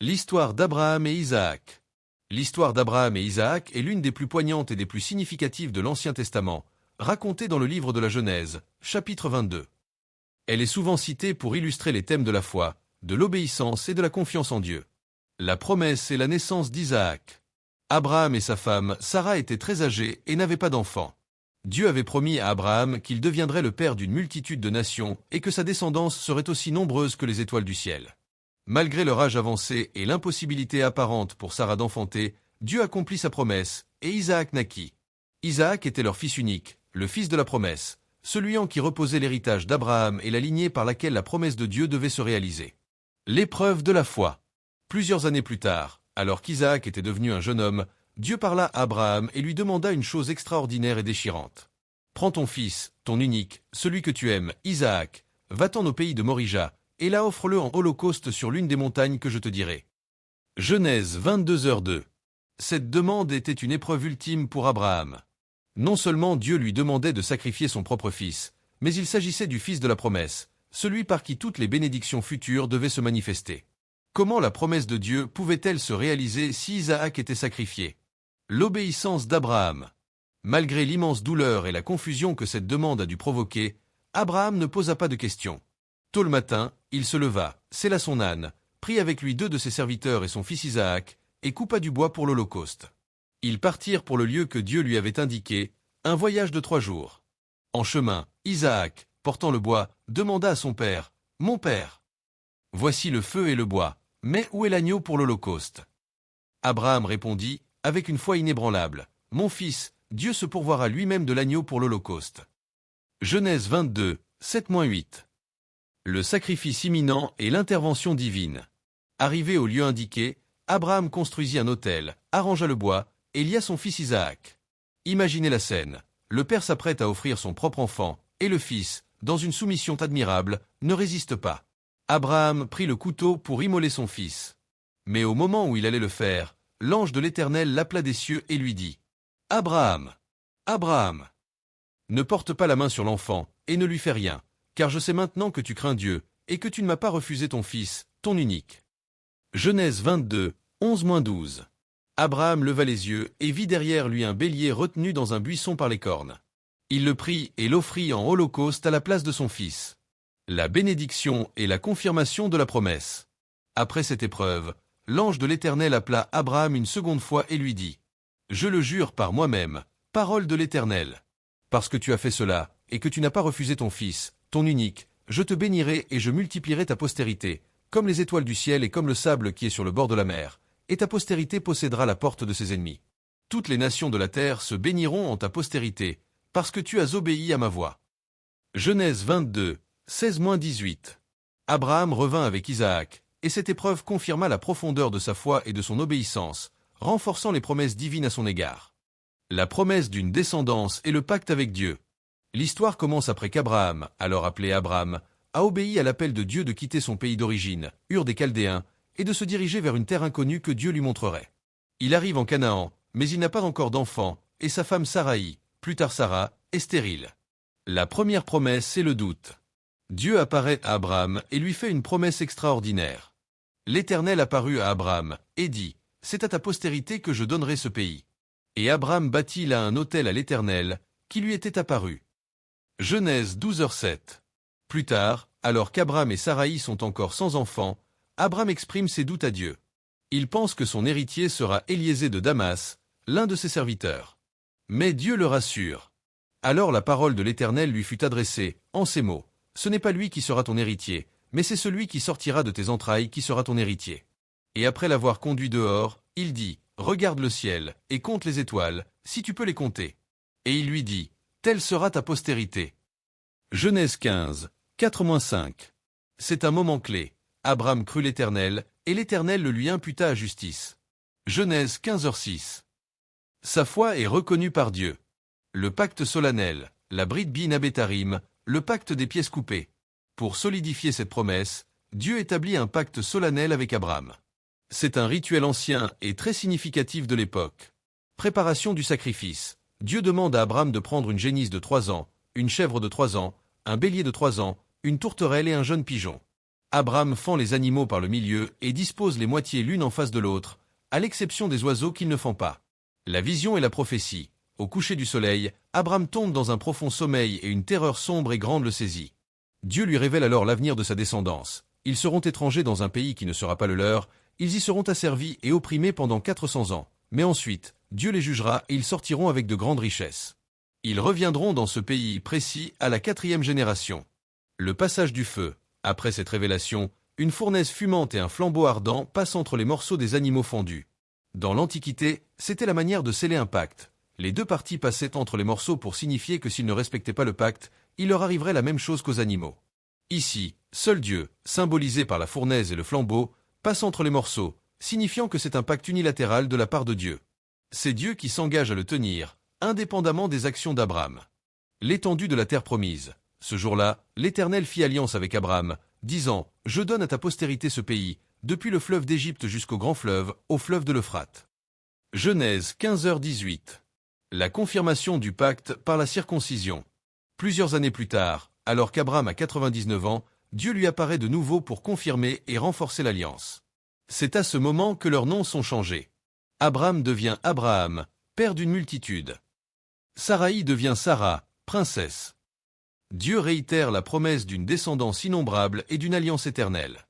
L'histoire d'Abraham et Isaac. L'histoire d'Abraham et Isaac est l'une des plus poignantes et des plus significatives de l'Ancien Testament, racontée dans le livre de la Genèse, chapitre 22. Elle est souvent citée pour illustrer les thèmes de la foi, de l'obéissance et de la confiance en Dieu. La promesse et la naissance d'Isaac. Abraham et sa femme, Sarah, étaient très âgés et n'avaient pas d'enfants. Dieu avait promis à Abraham qu'il deviendrait le père d'une multitude de nations et que sa descendance serait aussi nombreuse que les étoiles du ciel. Malgré leur âge avancé et l'impossibilité apparente pour Sarah d'enfanter, Dieu accomplit sa promesse, et Isaac naquit. Isaac était leur fils unique, le fils de la promesse, celui en qui reposait l'héritage d'Abraham et la lignée par laquelle la promesse de Dieu devait se réaliser. L'épreuve de la foi. Plusieurs années plus tard, alors qu'Isaac était devenu un jeune homme, Dieu parla à Abraham et lui demanda une chose extraordinaire et déchirante. « Prends ton fils, ton unique, celui que tu aimes, Isaac, va-t'en au pays de Morija, et là offre-le en holocauste sur l'une des montagnes que je te dirai. » Genèse 22h2. Cette demande était une épreuve ultime pour Abraham. Non seulement Dieu lui demandait de sacrifier son propre fils, mais il s'agissait du fils de la promesse, celui par qui toutes les bénédictions futures devaient se manifester. Comment la promesse de Dieu pouvait-elle se réaliser si Isaac était sacrifié? L'obéissance d'Abraham. Malgré l'immense douleur et la confusion que cette demande a dû provoquer, Abraham ne posa pas de questions. Tôt le matin, il se leva, sella son âne, prit avec lui 2 de ses serviteurs et son fils Isaac, et coupa du bois pour l'holocauste. Ils partirent pour le lieu que Dieu lui avait indiqué, un voyage de 3 jours. En chemin, Isaac, portant le bois, demanda à son père, « Mon père, voici le feu et le bois, mais où est l'agneau pour l'holocauste ?» Abraham répondit, avec une foi inébranlable, « Mon fils, Dieu se pourvoira lui-même de l'agneau pour l'holocauste. » Genèse 22, 7-8. Le sacrifice imminent et l'intervention divine. Arrivé au lieu indiqué, Abraham construisit un autel, arrangea le bois, et lia son fils Isaac. Imaginez la scène. Le père s'apprête à offrir son propre enfant, et le fils, dans une soumission admirable, ne résiste pas. Abraham prit le couteau pour immoler son fils. Mais au moment où il allait le faire, l'ange de l'Éternel l'appela des cieux et lui dit « Abraham, Abraham, ne porte pas la main sur l'enfant, et ne lui fais rien. Car je sais maintenant que tu crains Dieu, et que tu ne m'as pas refusé ton fils, ton unique. » Genèse 22, 11-12. Abraham leva les yeux et vit derrière lui un bélier retenu dans un buisson par les cornes. Il le prit et l'offrit en holocauste à la place de son fils. La bénédiction et la confirmation de la promesse. Après cette épreuve, l'ange de l'Éternel appela Abraham une seconde fois et lui dit « Je le jure par moi-même, parole de l'Éternel. Parce que tu as fait cela, et que tu n'as pas refusé ton fils, ton unique, je te bénirai et je multiplierai ta postérité, comme les étoiles du ciel et comme le sable qui est sur le bord de la mer, et ta postérité possédera la porte de ses ennemis. Toutes les nations de la terre se béniront en ta postérité, parce que tu as obéi à ma voix. » Genèse 22, 16-18. Abraham revint avec Isaac, et cette épreuve confirma la profondeur de sa foi et de son obéissance, renforçant les promesses divines à son égard. La promesse d'une descendance et le pacte avec Dieu. L'histoire commence après qu'Abraham, alors appelé Abram, a obéi à l'appel de Dieu de quitter son pays d'origine, Ur des Chaldéens, et de se diriger vers une terre inconnue que Dieu lui montrerait. Il arrive en Canaan, mais il n'a pas encore d'enfant, et sa femme Saraï, plus tard Sarah, est stérile. La première promesse, c'est le doute. Dieu apparaît à Abraham et lui fait une promesse extraordinaire. L'Éternel apparut à Abraham et dit « C'est à ta postérité que je donnerai ce pays. » Et Abraham bâtit là un autel à l'Éternel, qui lui était apparu. Genèse 12h7. Plus tard, alors qu'Abram et Saraï sont encore sans enfants, Abram exprime ses doutes à Dieu. Il pense que son héritier sera Éliésée de Damas, l'un de ses serviteurs. Mais Dieu le rassure. Alors la parole de l'Éternel lui fut adressée, en ces mots. « Ce n'est pas lui qui sera ton héritier, mais c'est celui qui sortira de tes entrailles qui sera ton héritier. » Et après l'avoir conduit dehors, il dit « Regarde le ciel, et compte les étoiles, si tu peux les compter. » Et il lui dit « Telle sera ta postérité. » Genèse 15, 4-5. C'est un moment clé. Abram crut l'Éternel, et l'Éternel le lui imputa à justice. Genèse 15h6. Sa foi est reconnue par Dieu. Le pacte solennel, la Brit Bin Abetarim, le pacte des pièces coupées. Pour solidifier cette promesse, Dieu établit un pacte solennel avec Abram. C'est un rituel ancien et très significatif de l'époque. Préparation du sacrifice. Dieu demande à Abram de prendre une génisse de 3 ans, une chèvre de 3 ans, un bélier de 3 ans, une tourterelle et un jeune pigeon. Abraham fend les animaux par le milieu et dispose les moitiés l'une en face de l'autre, à l'exception des oiseaux qu'il ne fend pas. La vision et la prophétie. Au coucher du soleil, Abraham tombe dans un profond sommeil et une terreur sombre et grande le saisit. Dieu lui révèle alors l'avenir de sa descendance. Ils seront étrangers dans un pays qui ne sera pas le leur, ils y seront asservis et opprimés pendant 400 ans. Mais ensuite, Dieu les jugera et ils sortiront avec de grandes richesses. Ils reviendront dans ce pays précis à la 4e génération. Le passage du feu. Après cette révélation, une fournaise fumante et un flambeau ardent passent entre les morceaux des animaux fendus. Dans l'Antiquité, c'était la manière de sceller un pacte. Les deux parties passaient entre les morceaux pour signifier que s'ils ne respectaient pas le pacte, il leur arriverait la même chose qu'aux animaux. Ici, seul Dieu, symbolisé par la fournaise et le flambeau, passe entre les morceaux, signifiant que c'est un pacte unilatéral de la part de Dieu. C'est Dieu qui s'engage à le tenir, indépendamment des actions d'Abraham. L'étendue de la terre promise. Ce jour-là, l'Éternel fit alliance avec Abraham, disant « Je donne à ta postérité ce pays, depuis le fleuve d'Égypte jusqu'au grand fleuve, au fleuve de l'Euphrate. » Genèse 15h18. La confirmation du pacte par la circoncision. Plusieurs années plus tard, alors qu'Abraham a 99 ans, Dieu lui apparaît de nouveau pour confirmer et renforcer l'alliance. C'est à ce moment que leurs noms sont changés. Abraham devient Abraham, père d'une multitude. Saraï devient Sarah, princesse. Dieu réitère la promesse d'une descendance innombrable et d'une alliance éternelle.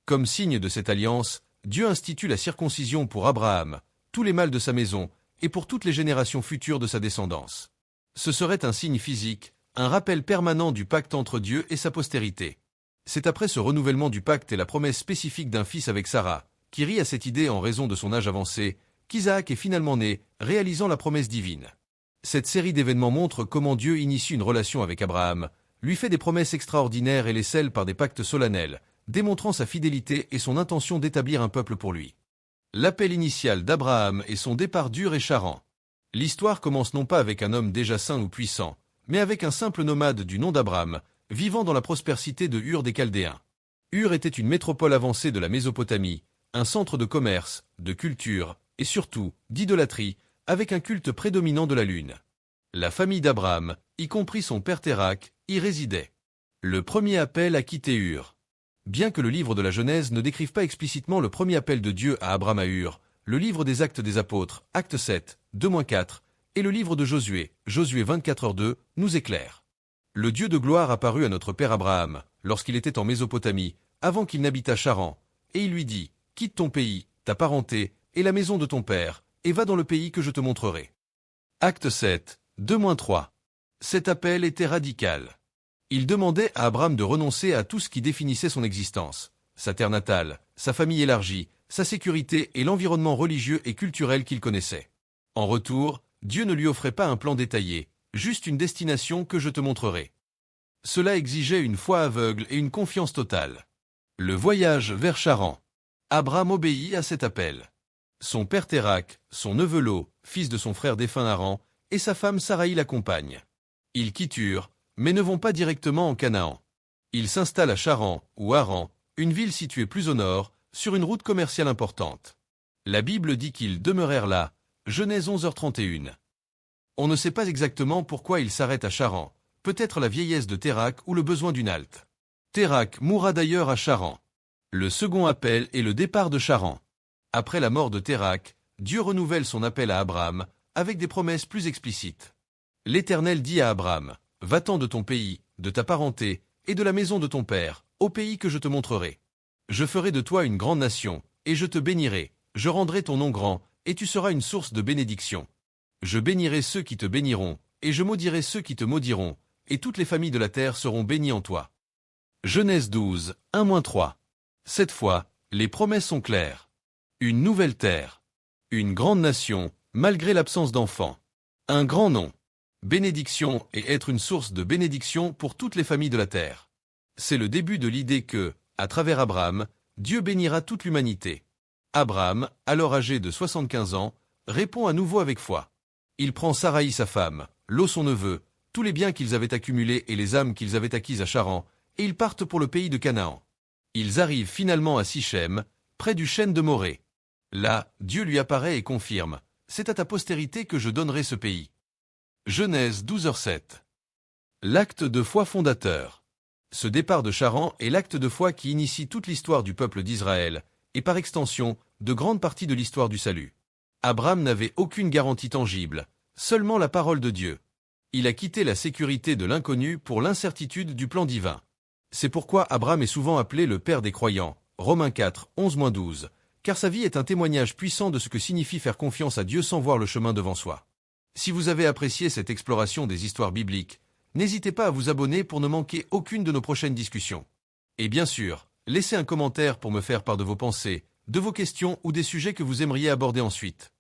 Comme signe de cette alliance, Dieu institue la circoncision pour Abraham, tous les mâles de sa maison, et pour toutes les générations futures de sa descendance. Ce serait un signe physique, un rappel permanent du pacte entre Dieu et sa postérité. C'est après ce renouvellement du pacte et la promesse spécifique d'un fils avec Sarah, qui rit à cette idée en raison de son âge avancé, qu'Isaac est finalement né, réalisant la promesse divine. Cette série d'événements montre comment Dieu initie une relation avec Abraham, lui fait des promesses extraordinaires et les scelle par des pactes solennels, démontrant sa fidélité et son intention d'établir un peuple pour lui. L'appel initial d'Abraham et son départ d'Ur et Charan. L'histoire commence non pas avec un homme déjà saint ou puissant, mais avec un simple nomade du nom d'Abraham, vivant dans la prospérité de Ur des Chaldéens. Ur était une métropole avancée de la Mésopotamie, un centre de commerce, de culture, et surtout, d'idolâtrie, avec un culte prédominant de la lune. La famille d'Abraham, y compris son père Térakh, y résidait. Le premier appel à quitter Ur. Bien que le livre de la Genèse ne décrive pas explicitement le premier appel de Dieu à Abraham à Ur, le livre des Actes des Apôtres, Acte 7, 2-4, et le livre de Josué, Josué 24h2, nous éclairent. Le Dieu de gloire apparut à notre père Abraham, lorsqu'il était en Mésopotamie, avant qu'il n'habitât Charan, et il lui dit « Quitte ton pays, ta parenté, et la maison de ton père, et va dans le pays que je te montrerai. » Acte 7, 2-3. Cet appel était radical. Il demandait à Abraham de renoncer à tout ce qui définissait son existence, sa terre natale, sa famille élargie, sa sécurité et l'environnement religieux et culturel qu'il connaissait. En retour, Dieu ne lui offrait pas un plan détaillé, juste une destination que je te montrerai. Cela exigeait une foi aveugle et une confiance totale. Le voyage vers Charan. Abraham obéit à cet appel. Son père Térakh, son neveu Lot, fils de son frère défunt Haran, et sa femme Saraï l'accompagnent. Ils quittent Ur, mais ne vont pas directement en Canaan. Ils s'installent à Charan, ou Haran, une ville située plus au nord, sur une route commerciale importante. La Bible dit qu'ils demeurèrent là, Genèse 11h31. On ne sait pas exactement pourquoi ils s'arrêtent à Charan, peut-être la vieillesse de Térakh ou le besoin d'une halte. Térakh mourra d'ailleurs à Charan. Le second appel est le départ de Charan. Après la mort de Térakh, Dieu renouvelle son appel à Abraham, avec des promesses plus explicites. L'Éternel dit à Abraham, « Va-t'en de ton pays, de ta parenté, et de la maison de ton père, au pays que je te montrerai. Je ferai de toi une grande nation, et je te bénirai, je rendrai ton nom grand, et tu seras une source de bénédiction. Je bénirai ceux qui te béniront, et je maudirai ceux qui te maudiront, et toutes les familles de la terre seront bénies en toi. » Genèse 12, 1-3. Cette fois, les promesses sont claires. Une nouvelle terre. Une grande nation, malgré l'absence d'enfants. Un grand nom. Bénédiction et être une source de bénédiction pour toutes les familles de la terre. C'est le début de l'idée que, à travers Abraham, Dieu bénira toute l'humanité. Abraham, alors âgé de 75 ans, répond à nouveau avec foi. Il prend Saraï sa femme, Lot son neveu, tous les biens qu'ils avaient accumulés et les âmes qu'ils avaient acquises à Charan, et ils partent pour le pays de Canaan. Ils arrivent finalement à Sichem, près du chêne de Morée. Là, Dieu lui apparaît et confirme, « C'est à ta postérité que je donnerai ce pays. » Genèse 12h7. L'acte de foi fondateur. Ce départ de Charan est l'acte de foi qui initie toute l'histoire du peuple d'Israël, et par extension, de grandes parties de l'histoire du salut. Abraham n'avait aucune garantie tangible, seulement la parole de Dieu. Il a quitté la sécurité de l'inconnu pour l'incertitude du plan divin. C'est pourquoi Abraham est souvent appelé le père des croyants, Romains 4, 11-12, car sa vie est un témoignage puissant de ce que signifie faire confiance à Dieu sans voir le chemin devant soi. Si vous avez apprécié cette exploration des histoires bibliques, n'hésitez pas à vous abonner pour ne manquer aucune de nos prochaines discussions. Et bien sûr, laissez un commentaire pour me faire part de vos pensées, de vos questions ou des sujets que vous aimeriez aborder ensuite.